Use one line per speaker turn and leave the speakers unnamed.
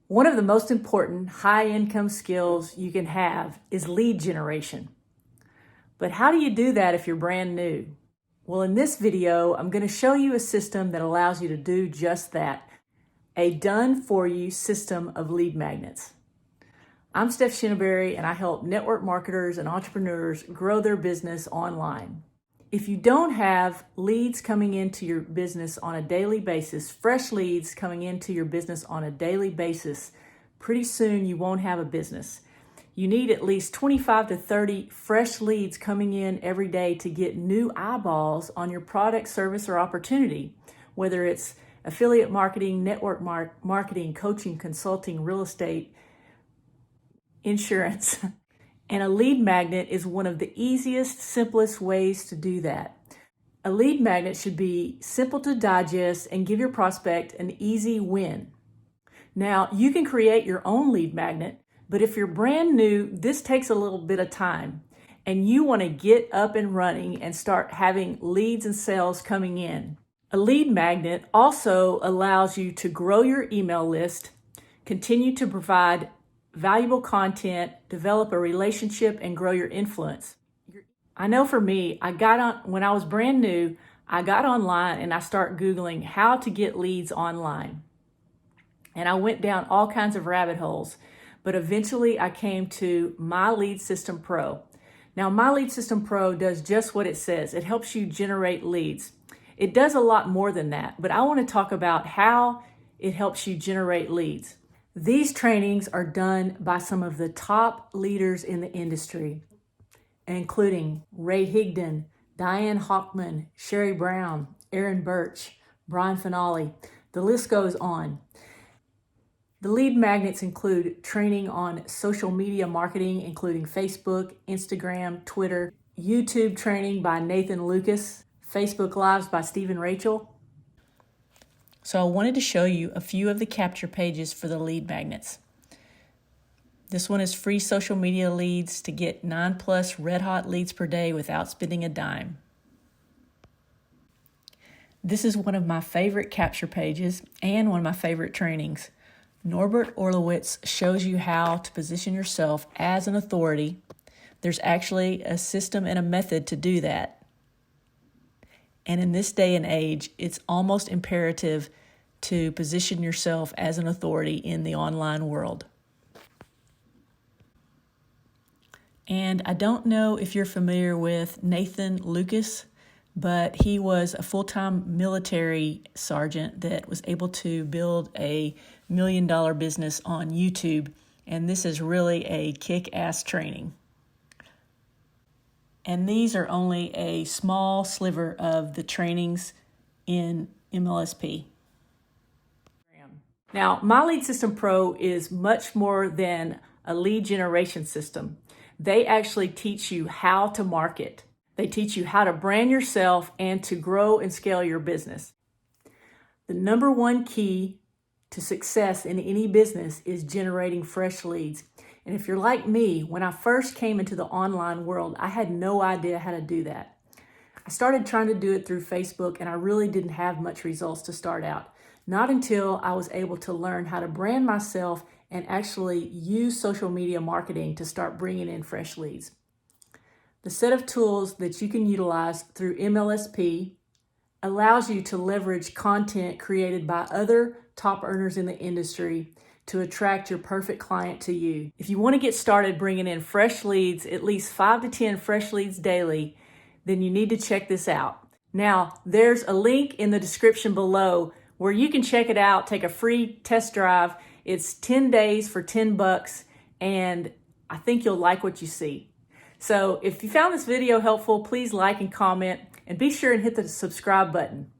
One of the most important high-income skills you can have is lead generation. But how do you do that if you're brand new? Well, in this video, I'm going to show you a system that allows you to do just that, a done-for-you system of lead magnets. I'm Steph Shinneberry, and I help network marketers and entrepreneurs grow their business online. If you don't have leads coming into your business on a daily basis, fresh leads coming into your business on a daily basis, pretty soon you won't have a business. You need at least 25 to 30 fresh leads coming in every day to get new eyeballs on your product, service, or opportunity, whether it's affiliate marketing, network marketing, coaching, consulting, real estate, insurance. And a lead magnet is one of the easiest, simplest ways to do that. A lead magnet should be simple to digest and give your prospect an easy win. Now, you can create your own lead magnet, but if you're brand new, this takes a little bit of time, and you want to get up and running and start having leads and sales coming in. A lead magnet also allows you to grow your email list, continue to provide valuable content, develop a relationship, and grow your influence. I know for me, when I was brand new, I got online and I started Googling how to get leads online. And I went down all kinds of rabbit holes, but eventually I came to MyLeadSystemPro. Now, MyLeadSystemPro does just what it says. It helps you generate leads. It does a lot more than that, but I want to talk about how it helps you generate leads. These trainings are done by some of the top leaders in the industry, including Ray Higdon, Diane Hockman, Sherry Brown, Aaron Birch, Brian Finale. The list goes on. The lead magnets include training on social media marketing, including Facebook, Instagram, Twitter, YouTube training by Nathan Lucas, Facebook Lives by Stephen Rachel. So I wanted to show you a few of the capture pages for the lead magnets. This one is free social media leads to get 9+ red hot leads per day without spending a dime. This is one of my favorite capture pages and one of my favorite trainings. Norbert Orlowitz shows you how to position yourself as an authority. There's actually a system and a method to do that. And in this day and age, it's almost imperative to position yourself as an authority in the online world. And I don't know if you're familiar with Nathan Lucas, but he was a full-time military sergeant that was able to build a $1 million business on YouTube. And this is really a kick-ass training. And these are only a small sliver of the trainings in MLSP. Now, MyLeadSystemPro is much more than a lead generation system. They actually teach you how to market. They teach you how to brand yourself and to grow and scale your business. The number one key to success in any business is generating fresh leads. And if you're like me, when I first came into the online world, I had no idea how to do that. I started trying to do it through Facebook, and I really didn't have much results to start out. Not until I was able to learn how to brand myself and actually use social media marketing to start bringing in fresh leads. The set of tools that you can utilize through MLSP allows you to leverage content created by other top earners in the industry to attract your perfect client to you. If you want to get started bringing in fresh leads, at least 5 to 10 fresh leads daily, then you need to check this out. Now, there's a link in the description below where you can check it out, take a free test drive. It's 10 days for $10, and I think you'll like what you see. So if you found this video helpful, please like and comment, and be sure and hit the subscribe button.